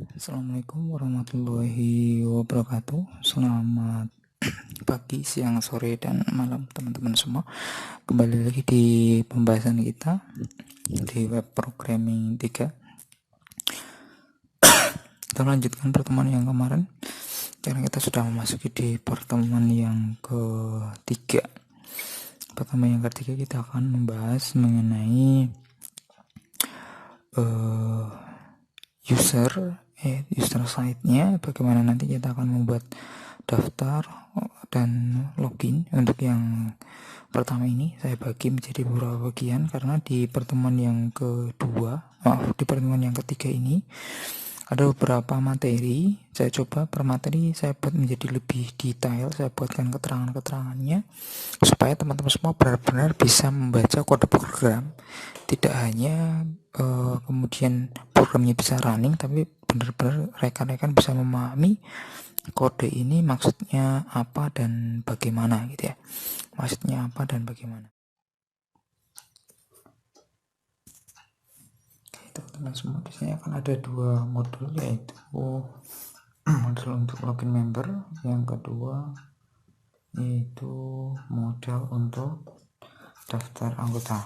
Assalamualaikum warahmatullahi wabarakatuh. Selamat pagi, siang, sore, dan malam teman-teman semua. Kembali lagi di pembahasan kita di web programming 3. Kita lanjutkan pertemuan yang kemarin. Sekarang kita sudah memasuki di pertemuan yang ketiga. Pertemuan yang ketiga kita akan membahas mengenai user site-nya, bagaimana nanti kita akan membuat daftar dan login. Untuk yang pertama ini saya bagi menjadi beberapa bagian karena di pertemuan yang ketiga ini ada beberapa materi. Saya coba per materi saya buat menjadi lebih detail, saya buatkan keterangan-keterangannya supaya teman-teman semua benar-benar bisa membaca kode program, tidak hanya kemudian programnya bisa running, tapi benar-benar rekan-rekan bisa memahami kode ini maksudnya apa dan bagaimana gitu ya. Maksudnya apa dan bagaimana. Oke, teman-teman semua, di sini akan ada dua modul, yaitu modul untuk login member, yang kedua yaitu modal untuk daftar anggota.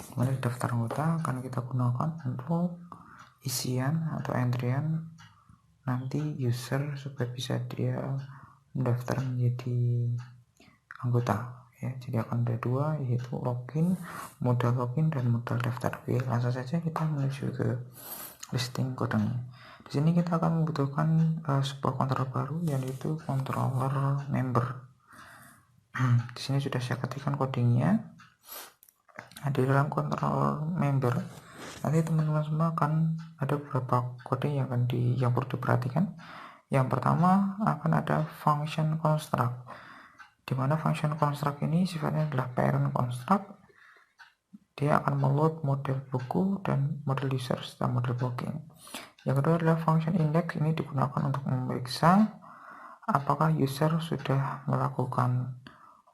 Kemudian daftar anggota akan kita gunakan untuk isian atau entrian nanti user supaya bisa dia mendaftar menjadi anggota ya. Jadi akan ada dua, yaitu login, modal login, dan modal daftar. Oke, langsung saja kita menuju ke listing kodenya. Di sini kita akan membutuhkan sebuah controller baru, yaitu controller member. Di sini sudah saya ketikkan codingnya. Nah, di dalam controller member nanti teman-teman semua akan ada beberapa kode yang perlu diperhatikan. Yang pertama akan ada function construct, di mana function construct ini sifatnya adalah parent construct. Dia akan meload model buku dan model user serta model booking. Yang kedua adalah function index, ini digunakan untuk memeriksa apakah user sudah melakukan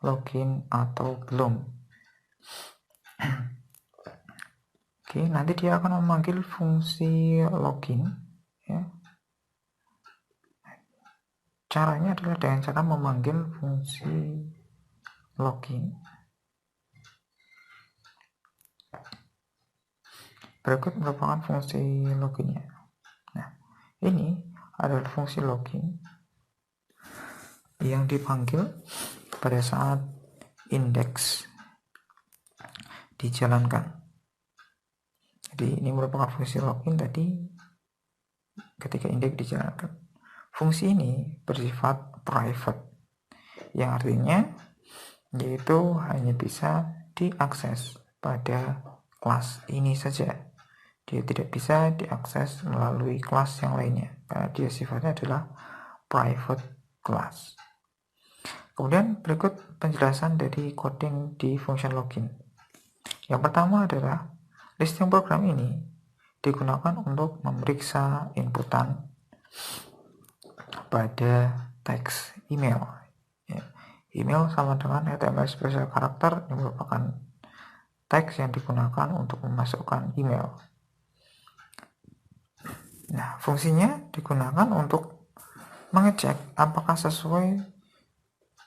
login atau belum. Oke, nanti dia akan memanggil fungsi login ya. Caranya adalah dengan cara memanggil fungsi login. Berikut merupakan fungsi loginnya. Nah, ini adalah fungsi login yang dipanggil pada saat indeks dijalankan. Jadi ini merupakan fungsi login tadi ketika indeks dijalankan. Fungsi ini bersifat private, yang artinya yaitu hanya bisa diakses pada kelas ini saja. Dia tidak bisa diakses melalui kelas yang lainnya karena dia sifatnya adalah private class. Kemudian berikut penjelasan dari coding di function login. Yang pertama adalah listing program ini digunakan untuk memeriksa inputan pada teks email. Email sama dengan HTML special character yang merupakan teks yang digunakan untuk memasukkan email. Nah, fungsinya digunakan untuk mengecek apakah sesuai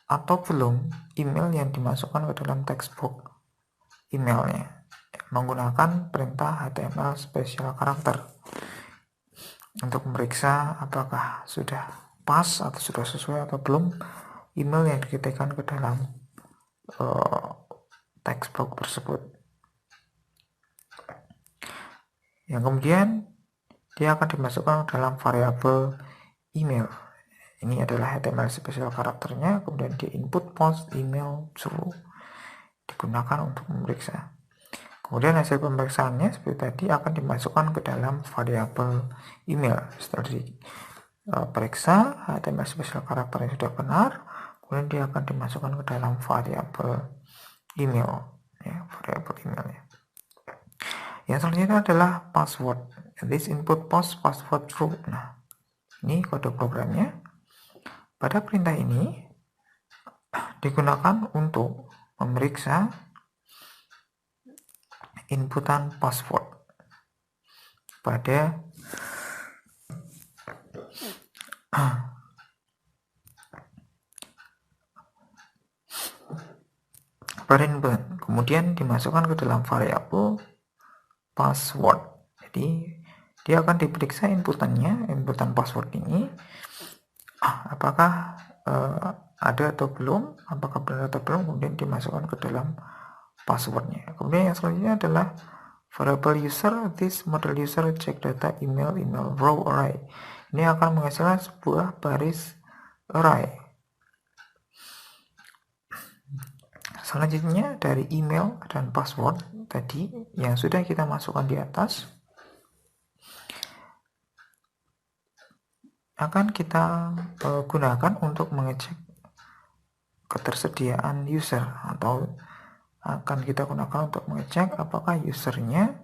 atau belum email yang dimasukkan ke dalam textbook emailnya menggunakan perintah HTML special character untuk memeriksa apakah sudah pas atau sudah sesuai atau belum email yang diketikkan ke dalam textbook tersebut. Yang kemudian dia akan dimasukkan dalam variabel email. Ini adalah HTML special karakternya, kemudian di input post email true digunakan untuk memeriksa. Kemudian hasil pemeriksaannya seperti tadi akan dimasukkan ke dalam variabel email. Setelah diperiksa HTML special karakternya sudah benar, kemudian dia akan dimasukkan ke dalam variabel email ya, variabel emailnya. Yang selanjutnya adalah password. This input post password true. Nah, ini kode programnya. Pada perintah ini digunakan untuk memeriksa inputan password pada input, kemudian dimasukkan ke dalam variabel password. Jadi dia akan diperiksa inputan password ini, apakah ada atau belum, apakah benar atau belum, kemudian dimasukkan ke dalam passwordnya. Kemudian yang selanjutnya adalah variable user. This model user check data email row array. Ini akan menghasilkan sebuah baris array. Selanjutnya dari email dan password tadi yang sudah kita masukkan di atas, akan kita gunakan untuk mengecek ketersediaan user, atau akan kita gunakan untuk mengecek apakah usernya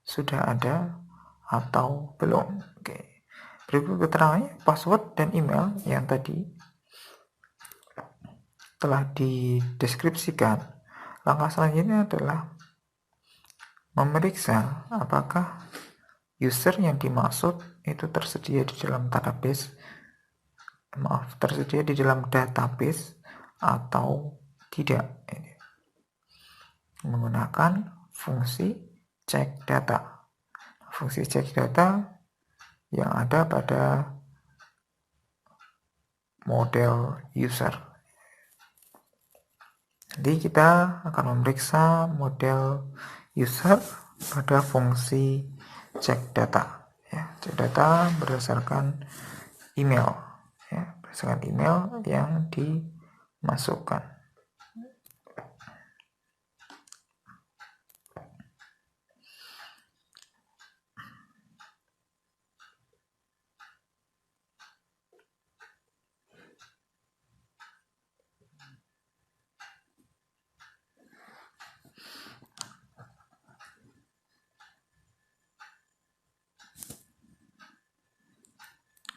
sudah ada atau belum. Oke. Berikut keterangannya, password dan email yang tadi telah dideskripsikan. Langkah selanjutnya adalah memeriksa apakah user yang dimaksud itu tersedia di dalam database, tersedia di dalam database atau tidak. Ini menggunakan fungsi cek data. Fungsi cek data yang ada pada model user. Jadi kita akan memeriksa model user pada fungsi cek data. Ya, cek data berdasarkan email, ya, berdasarkan email yang dimasukkan.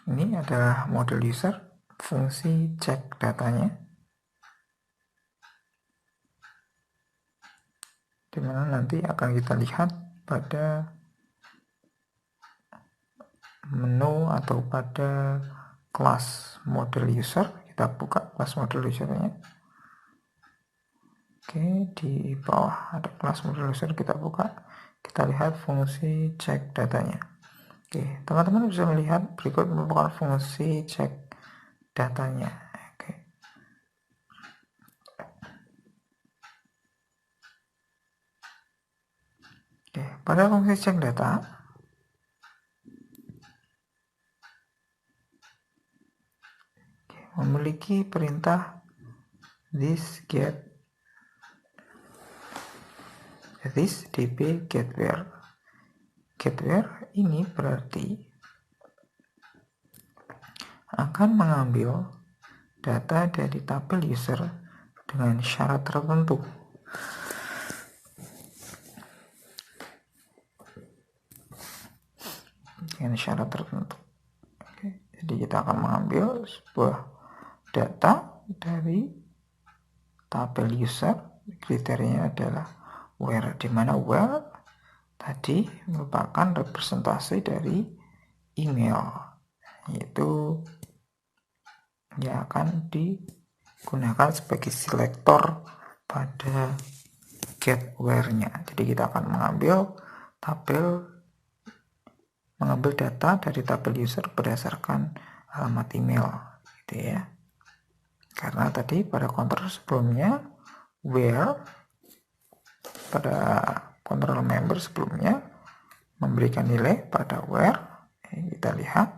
Ini adalah model user, fungsi cek datanya, dimana nanti akan kita lihat pada menu atau pada kelas model user. Kita buka kelas model usernya. Oke, di bawah ada kelas model user, kita buka, kita lihat fungsi cek datanya. Oke, teman-teman bisa melihat berikut merupakan fungsi cek datanya. Oke, pada fungsi cek data, memiliki perintah this db get where. Get where ini berarti akan mengambil data dari tabel user dengan syarat tertentu. Oke, jadi kita akan mengambil sebuah data dari tabel user. Kriterianya adalah where, di mana where tadi merupakan representasi dari email, yaitu yang akan digunakan sebagai selektor pada get where-nya. Jadi kita akan mengambil data dari tabel user berdasarkan alamat email, gitu ya. Karena tadi pada kontrol sebelumnya where, pada control member sebelumnya memberikan nilai pada where. Kita lihat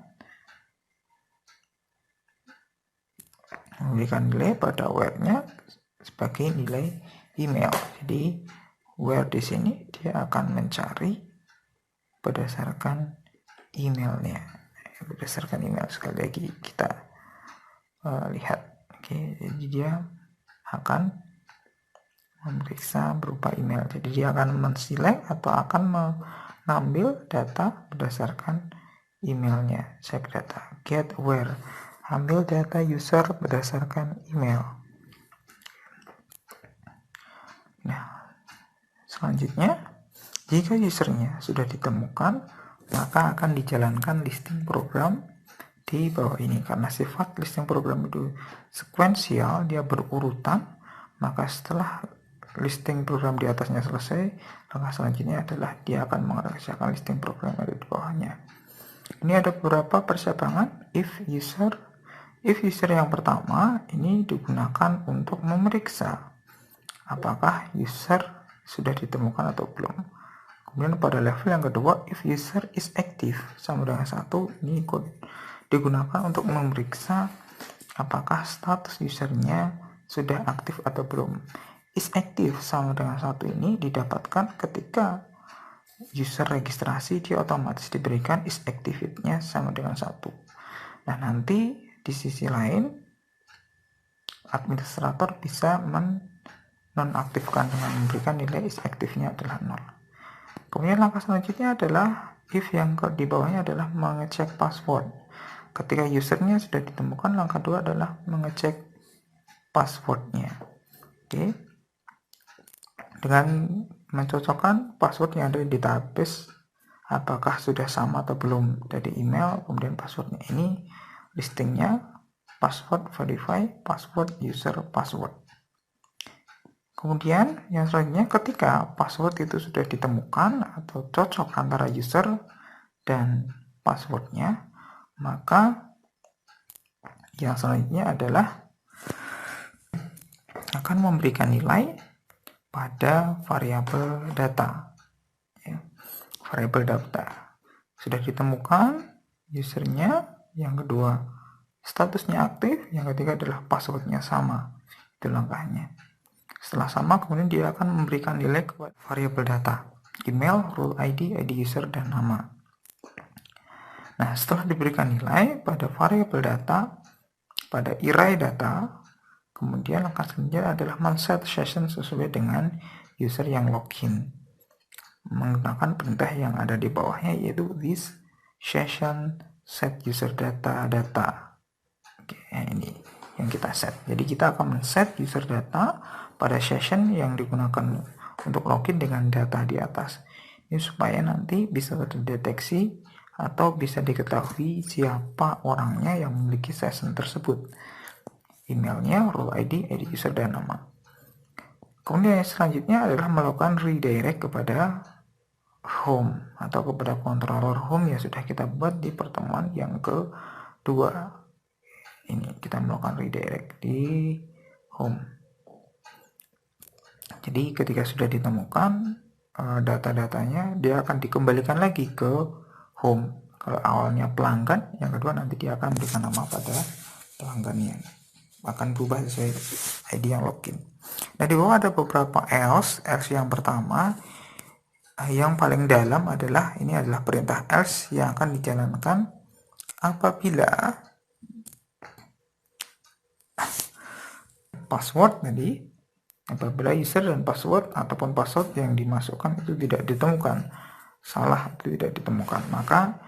memberikan nilai pada where-nya sebagai nilai email. Jadi where di sini dia akan mencari berdasarkan emailnya, berdasarkan email. Sekali lagi kita lihat. Oke, jadi dia akan memeriksa berupa email. Jadi dia akan menselect atau akan mengambil data berdasarkan emailnya. Check data get where, ambil data user berdasarkan email. Nah, selanjutnya jika usernya sudah ditemukan, maka akan dijalankan listing program di bawah ini. Karena sifat listing program itu sekuensial, dia berurutan, maka setelah listing program di atasnya selesai, langkah selanjutnya adalah dia akan mengerjakan listing program yang ada di bawahnya. Ini ada beberapa percabangan if user. If user yang pertama ini digunakan untuk memeriksa apakah user sudah ditemukan atau belum. Kemudian pada level yang kedua, if user is active sama dengan 1, ini digunakan untuk memeriksa apakah status usernya sudah aktif atau belum. Is active sama dengan 1 ini didapatkan ketika user registrasi, dia otomatis diberikan is active-nya sama dengan 1. Nah, nanti di sisi lain administrator bisa menonaktifkan dengan memberikan nilai is active-nya adalah 0. Kemudian langkah selanjutnya adalah if yang di bawahnya adalah mengecek password. Ketika usernya sudah ditemukan, langkah 2 adalah mengecek passwordnya. Oke. Dengan mencocokkan password yang ada di database apakah sudah sama atau belum dari email, kemudian passwordnya ini listingnya password verify, password user password. Kemudian yang selanjutnya ketika password itu sudah ditemukan atau cocok antara user dan passwordnya, maka yang selanjutnya adalah akan memberikan nilai pada variabel data. Ya, variabel data sudah ditemukan usernya, yang kedua statusnya aktif, yang ketiga adalah passwordnya sama. Itu langkahnya. Setelah sama, kemudian dia akan memberikan nilai kepada variabel data, email, role ID, ID user, dan nama. Nah, setelah diberikan nilai pada variabel data, pada array data, kemudian langkah selanjutnya adalah men-set session sesuai dengan user yang login menggunakan perintah yang ada di bawahnya, yaitu this session set user data. Oke, ini yang kita set. Jadi kita akan men-set user data pada session yang digunakan untuk login dengan data di atas. Ini supaya nanti bisa terdeteksi atau bisa diketahui siapa orangnya yang memiliki session tersebut. Emailnya, role ID, ID user, dan nama. Kemudian selanjutnya adalah melakukan redirect kepada home atau kepada controller home yang sudah kita buat di pertemuan yang kedua. Ini kita melakukan redirect di home. Jadi ketika sudah ditemukan data-datanya, dia akan dikembalikan lagi ke home. Kalau awalnya pelanggan, yang kedua nanti dia akan berikan nama pada pelanggannya. Akan berubah sesuai ID yang login. Nah, di bawah ada beberapa else. Else yang pertama, yang paling dalam adalah ini adalah perintah else yang akan dijalankan apabila password tadi, apabila user dan password ataupun password yang dimasukkan itu tidak ditemukan, salah itu tidak ditemukan, maka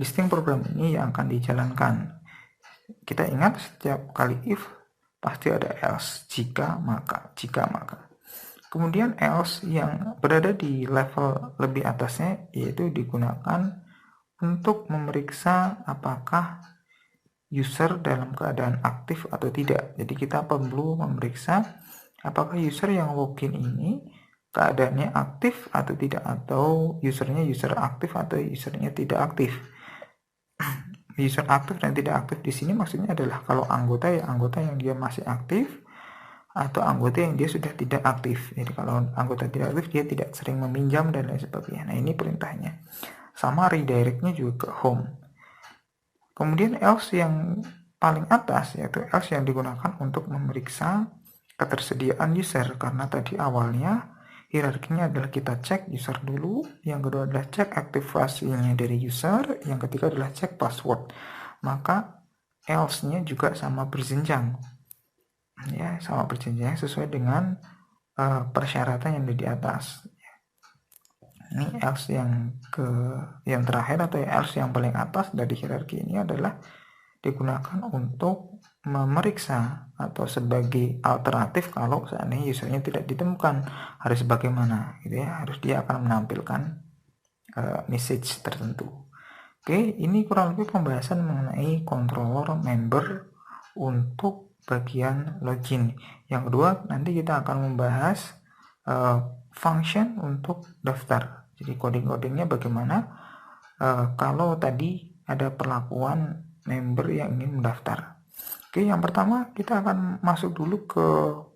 listing program ini yang akan dijalankan. Kita ingat setiap kali if pasti ada else, jika maka. Kemudian else yang berada di level lebih atasnya yaitu digunakan untuk memeriksa apakah user dalam keadaan aktif atau tidak. Jadi kita perlu memeriksa apakah user yang login ini keadaannya aktif atau tidak, atau usernya user aktif atau usernya tidak aktif. User aktif dan tidak aktif di sini maksudnya adalah kalau anggota ya anggota yang dia masih aktif, atau anggota yang dia sudah tidak aktif. Jadi kalau anggota tidak aktif dia tidak sering meminjam dan lain sebagainya. Nah, ini perintahnya. Sama redirectnya juga ke home. Kemudian else yang paling atas yaitu else yang digunakan untuk memeriksa ketersediaan user, karena tadi awalnya hierarkinya adalah kita cek user dulu, yang kedua adalah cek aktivasinya dari user, yang ketiga adalah cek password. Maka else-nya juga sama berjenjang, ya, sama berjenjang sesuai dengan persyaratan yang ada di atas. Ini else yang terakhir atau else yang paling atas dari hierarki ini adalah digunakan untuk memeriksa atau sebagai alternatif kalau seandainya usernya tidak ditemukan, harus bagaimana gitu ya, harus dia akan menampilkan message tertentu. Oke, ini kurang lebih pembahasan mengenai controller member untuk bagian login. Yang kedua nanti kita akan membahas function untuk daftar. Jadi coding-codingnya bagaimana kalau tadi ada perlakuan member yang ingin mendaftar. Oke, yang pertama kita akan masuk dulu ke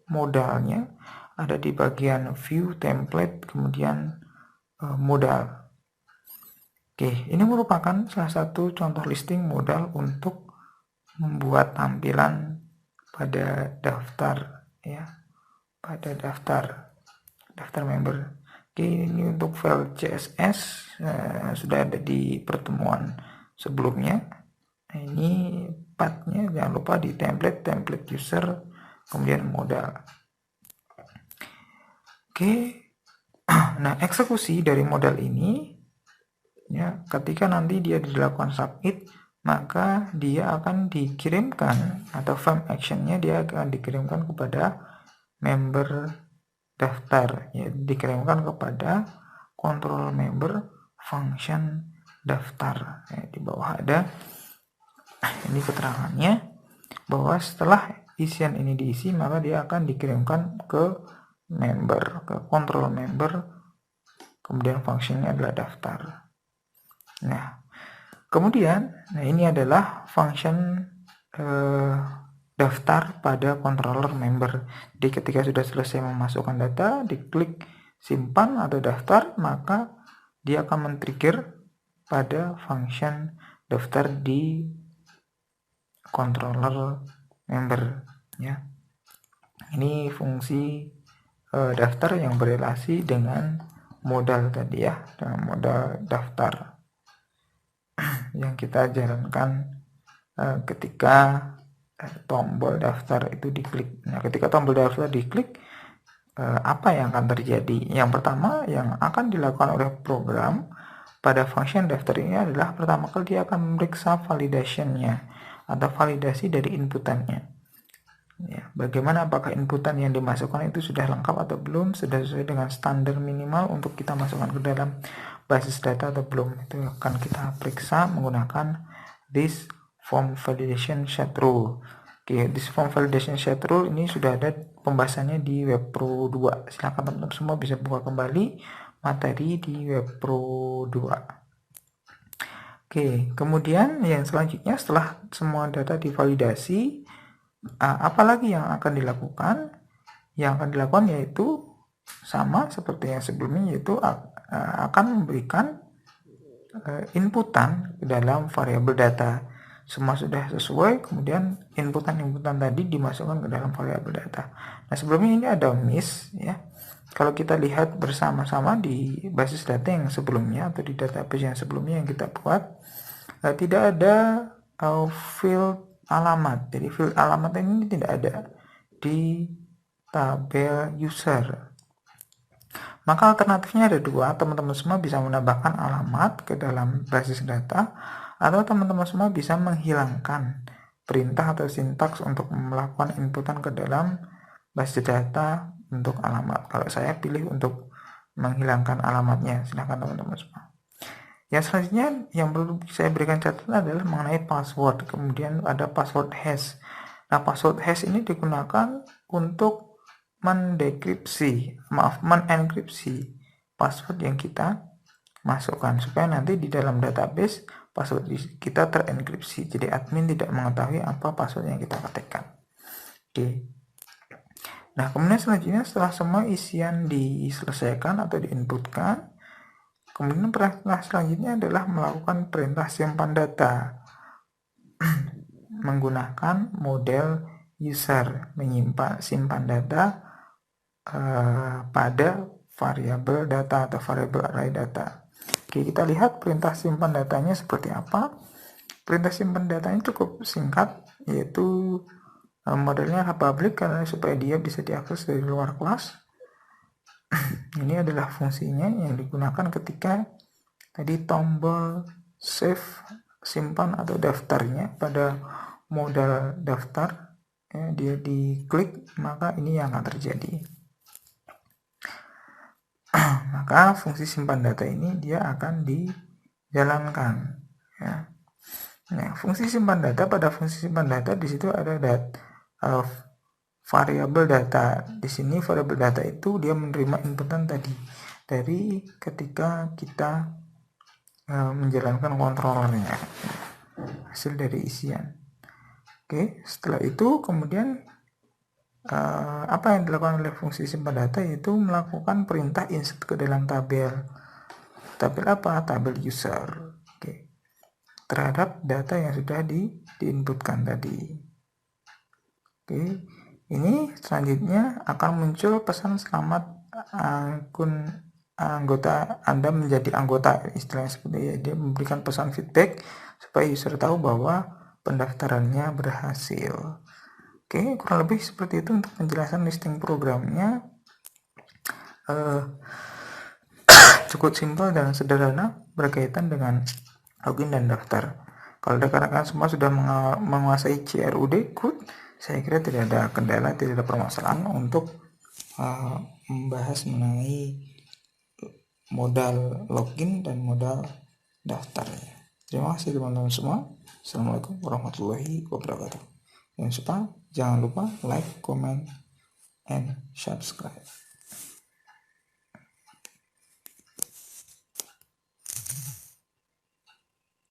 modalnya, ada di bagian view template, kemudian modal. Oke, ini merupakan salah satu contoh listing modal untuk membuat tampilan pada daftar, ya, pada daftar member. Oke, ini untuk file CSS sudah ada di pertemuan sebelumnya. Nah, ini pathnya jangan lupa di template user, kemudian modal. Oke, nah eksekusi dari modal ini, ya, ketika nanti dia dilakukan submit, maka dia akan dikirimkan, atau form actionnya dia akan dikirimkan kepada member daftar, ya, dikirimkan kepada control member function daftar. Ya, di bawah ada ini keterangannya bahwa setelah isian ini diisi, maka dia akan dikirimkan ke member, ke control member, kemudian fungsinya adalah daftar. Nah, kemudian ini adalah function daftar pada controller member. Jadi ketika sudah selesai memasukkan data, diklik simpan atau daftar, maka dia akan men-trigger pada function daftar di controller member, ya. Ini fungsi daftar yang berelasi dengan modal tadi, ya, dengan modal daftar yang kita jalankan ketika tombol daftar itu diklik. Nah, ketika tombol daftar diklik, apa yang akan terjadi? Yang pertama yang akan dilakukan oleh program pada function daftar ini adalah pertama kali dia akan memeriksa validation-nya atau validasi dari inputannya. Ya, bagaimana apakah inputan yang dimasukkan itu sudah lengkap atau belum, sudah sesuai dengan standar minimal untuk kita masukkan ke dalam basis data atau belum. Itu akan kita periksa menggunakan this form validation set rule. Oke, this form validation set rule ini sudah ada pembahasannya di WebPro 2. Silakan teman-teman semua bisa buka kembali materi di WebPro 2. Oke, kemudian yang selanjutnya setelah semua data divalidasi, apalagi yang akan dilakukan? Yang akan dilakukan yaitu sama seperti yang sebelumnya, yaitu akan memberikan inputan ke dalam variabel data. Semua sudah sesuai, kemudian inputan tadi dimasukkan ke dalam variabel data. Nah, sebelumnya ini ada miss, ya. Kalau kita lihat bersama-sama di basis data yang sebelumnya atau di database yang sebelumnya yang kita buat, tidak ada field alamat. Jadi field alamat ini tidak ada di tabel user. Maka alternatifnya ada dua, teman-teman semua bisa menambahkan alamat ke dalam basis data, atau teman-teman semua bisa menghilangkan perintah atau sintaks untuk melakukan inputan ke dalam basis data untuk alamat. Kalau saya pilih untuk menghilangkan alamatnya, silahkan teman-teman semua. Yang selanjutnya yang perlu saya berikan catatan adalah mengenai password. Kemudian ada password hash. Nah, password hash ini digunakan untuk menenkripsi password yang kita masukkan, supaya nanti di dalam database password kita terenkripsi. Jadi admin tidak mengetahui apa password yang kita ketikkan. Oke. Nah, kemudian selanjutnya setelah semua isian diselesaikan atau diinputkan, kemudian perintah selanjutnya adalah melakukan perintah simpan data menggunakan model user, simpan data pada variabel data atau variabel array data. Oke, kita lihat perintah simpan datanya seperti apa. Perintah simpan datanya cukup singkat, yaitu modelnya public karena supaya dia bisa diakses dari luar kelas. Ini adalah fungsinya yang digunakan ketika tadi tombol save, simpan atau daftarnya pada modal daftar, ya, dia diklik, maka ini yang akan terjadi. Maka fungsi simpan data ini dia akan dijalankan, ya. Nah, fungsi simpan data, pada fungsi simpan data di situ ada variabel data. Di sini variabel data itu dia menerima inputan tadi dari ketika kita menjalankan controllernya, hasil dari isian. Oke, setelah itu kemudian apa yang dilakukan oleh fungsi simpan data, yaitu melakukan perintah insert ke dalam tabel. Tabel apa? Tabel user. Oke, terhadap data yang sudah diinputkan tadi. Oke, ini selanjutnya akan muncul pesan selamat akun anggota Anda menjadi anggota, istilahnya seperti ya. Dia memberikan pesan feedback supaya user tahu bahwa pendaftarannya berhasil. Oke, kurang lebih seperti itu untuk penjelasan listing programnya. Cukup simpel dan sederhana berkaitan dengan login dan daftar. Kalau rekan-rekan semua sudah menguasai CRUD, good, saya kira tidak ada kendala, tidak ada permasalahan untuk membahas mengenai modal login dan modal daftarnya. Terima kasih teman-teman semua. Assalamualaikum warahmatullahi wabarakatuh. Jangan lupa like, comment, and subscribe.